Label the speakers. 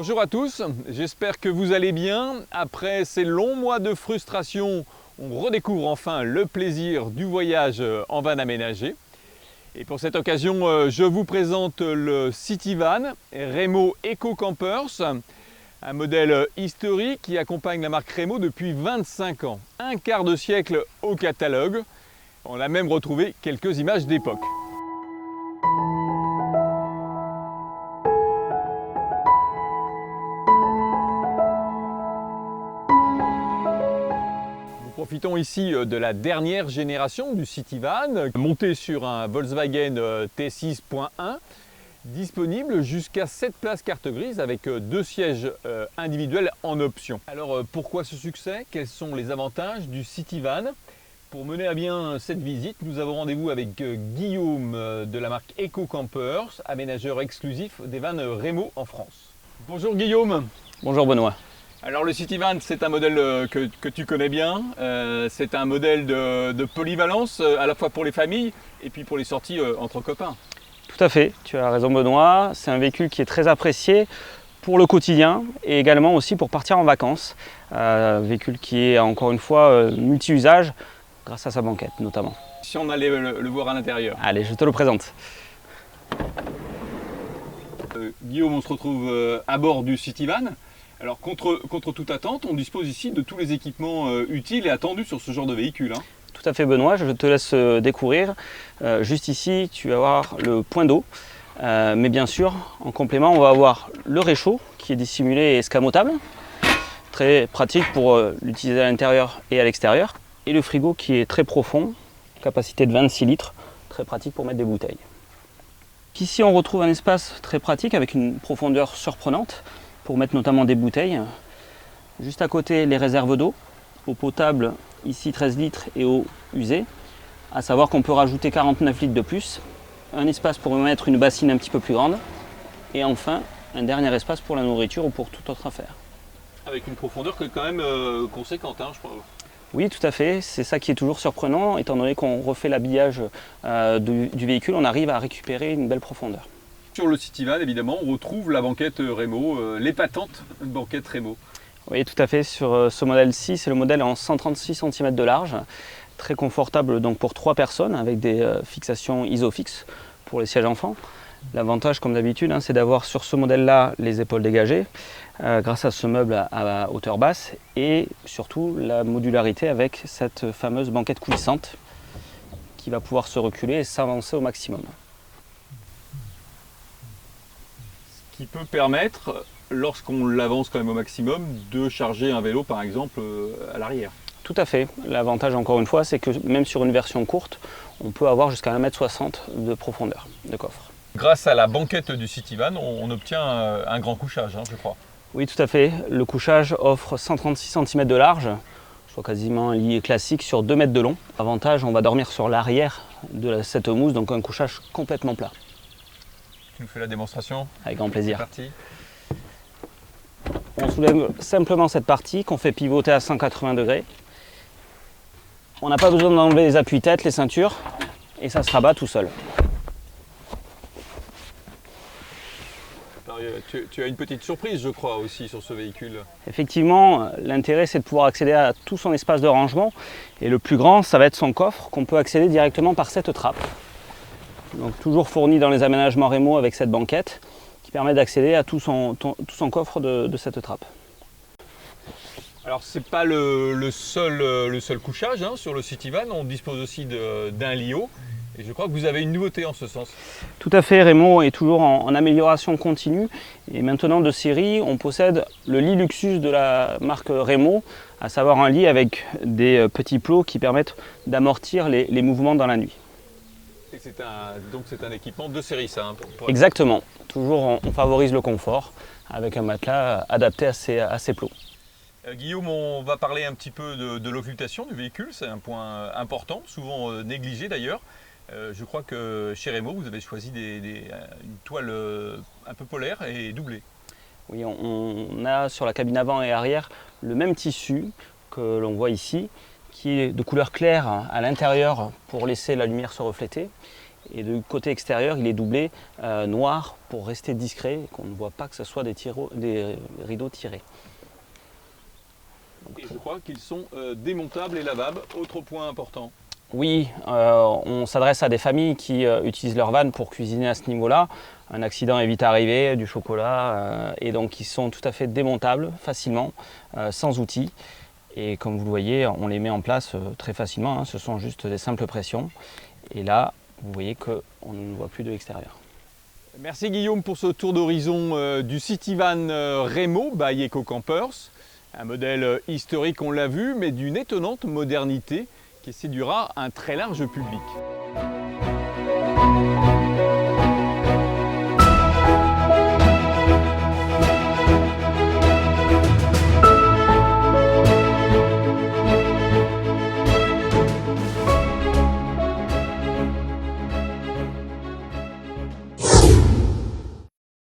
Speaker 1: Bonjour à tous, j'espère que vous allez bien. Après ces longs mois de frustration, on redécouvre enfin le plaisir du voyage en van aménagé. Et pour cette occasion, je vous présente le Cityvan Remo Eco Campers, un modèle historique qui accompagne la marque Remo depuis 25 ans, un quart de siècle au catalogue. On a même retrouvé quelques images d'époque. Profitons ici de la dernière génération du Cityvan, monté sur un Volkswagen T6.1, disponible jusqu'à 7 places carte grise avec 2 sièges individuels en option. Alors pourquoi ce succès? Quels sont les avantages du Cityvan? Pour mener à bien cette visite, nous avons rendez-vous avec Guillaume de la marque Eco Campers, aménageur exclusif des vannes Remo en France. Bonjour Guillaume.
Speaker 2: Bonjour Benoît.
Speaker 1: Alors le Cityvan, c'est un modèle que tu connais bien, c'est un modèle de polyvalence à la fois pour les familles et puis pour les sorties entre copains.
Speaker 2: Tout à fait, tu as raison Benoît, c'est un véhicule qui est très apprécié pour le quotidien et également aussi pour partir en vacances. Un véhicule qui est encore une fois multi-usage grâce à sa banquette notamment.
Speaker 1: Si on allait le voir à l'intérieur.
Speaker 2: Allez, je te le présente.
Speaker 1: Guillaume, on se retrouve à bord du Cityvan. Alors contre toute attente, on dispose ici de tous les équipements utiles et attendus sur ce genre de véhicule. Hein.
Speaker 2: Tout à fait Benoît, je te laisse découvrir. Juste ici, tu vas avoir le point d'eau. Mais bien sûr, en complément, on va avoir le réchaud qui est dissimulé et escamotable. Très pratique pour l'utiliser à l'intérieur et à l'extérieur. Et le frigo qui est très profond, capacité de 26 litres, très pratique pour mettre des bouteilles. Ici, on retrouve un espace très pratique avec une profondeur surprenante, pour mettre notamment des bouteilles. Juste à côté, les réserves d'eau, eau potable, ici 13 litres et eau usée. À savoir qu'on peut rajouter 49 litres de plus. Un espace pour mettre une bassine un petit peu plus grande. Et enfin, un dernier espace pour la nourriture ou pour toute autre affaire.
Speaker 1: Avec une profondeur qui est quand même conséquente, hein, je crois.
Speaker 2: Oui, tout à fait. C'est ça qui est toujours surprenant. Étant donné qu'on refait l'habillage du véhicule, on arrive à récupérer une belle profondeur.
Speaker 1: Sur le Cityvan, évidemment, on retrouve la banquette Remo, l'épatante banquette Remo.
Speaker 2: Oui, tout à fait. Sur ce modèle-ci, c'est le modèle en 136 cm de large, très confortable donc pour 3 personnes avec des fixations ISOFIX pour les sièges enfants. L'avantage, comme d'habitude, hein, c'est d'avoir sur ce modèle-là les épaules dégagées grâce à ce meuble à hauteur basse et surtout la modularité avec cette fameuse banquette coulissante qui va pouvoir se reculer et s'avancer au maximum.
Speaker 1: Qui peut permettre, lorsqu'on l'avance quand même au maximum, de charger un vélo par exemple à l'arrière.
Speaker 2: Tout à fait. L'avantage encore une fois, c'est que même sur une version courte, on peut avoir jusqu'à 1,60 m de profondeur de coffre.
Speaker 1: Grâce à la banquette du Cityvan, on obtient un grand couchage, hein, je crois.
Speaker 2: Oui, tout à fait. Le couchage offre 136 cm de large, soit quasiment un lit classique sur 2 mètres de long. Avantage, on va dormir sur l'arrière de cette mousse, donc un couchage complètement plat.
Speaker 1: Tu nous fais la démonstration?
Speaker 2: Avec grand plaisir.
Speaker 1: C'est parti.
Speaker 2: On soulève simplement cette partie qu'on fait pivoter à 180 degrés. On n'a pas besoin d'enlever les appuis-têtes, les ceintures, et ça se rabat tout seul.
Speaker 1: Alors, tu as une petite surprise, je crois, aussi sur ce véhicule.
Speaker 2: Effectivement, l'intérêt c'est de pouvoir accéder à tout son espace de rangement. Et le plus grand, ça va être son coffre qu'on peut accéder directement par cette trappe. Donc toujours fourni dans les aménagements Remo avec cette banquette qui permet d'accéder à tout son coffre de cette trappe.
Speaker 1: Alors c'est pas le seul couchage hein, sur le Cityvan, on dispose aussi d'un lit haut et je crois que vous avez une nouveauté en ce sens.
Speaker 2: Tout à fait, Remo est toujours en amélioration continue et maintenant de série on possède le lit Luxus de la marque Remo, à savoir un lit avec des petits plots qui permettent d'amortir les mouvements dans la nuit.
Speaker 1: Donc c'est un équipement de série ça hein,
Speaker 2: Exactement, toujours on favorise le confort avec un matelas adapté à ces plots.
Speaker 1: Guillaume, on va parler un petit peu de l'occultation du véhicule, c'est un point important, souvent négligé d'ailleurs. Je crois que chez Remo, vous avez choisi une toile un peu polaire et doublée.
Speaker 2: Oui, on a sur la cabine avant et arrière le même tissu que l'on voit ici, qui est de couleur claire à l'intérieur pour laisser la lumière se refléter, Et du côté extérieur, il est doublé noir pour rester discret et qu'on ne voit pas que ce soit des rideaux tirés.
Speaker 1: Et je crois qu'ils sont démontables et lavables. Autre point important.
Speaker 2: Oui, on s'adresse à des familles qui utilisent leur van pour cuisiner à ce niveau-là. Un accident est vite arrivé, du chocolat, et donc ils sont tout à fait démontables facilement, sans outils. Et comme vous le voyez, on les met en place très facilement, hein. Ce sont juste des simples pressions. Et là, vous voyez qu'on ne voit plus de l'extérieur.
Speaker 1: Merci Guillaume pour ce tour d'horizon du Cityvan Remo by EcoCampers. Un modèle historique, on l'a vu, mais d'une étonnante modernité qui séduira un très large public.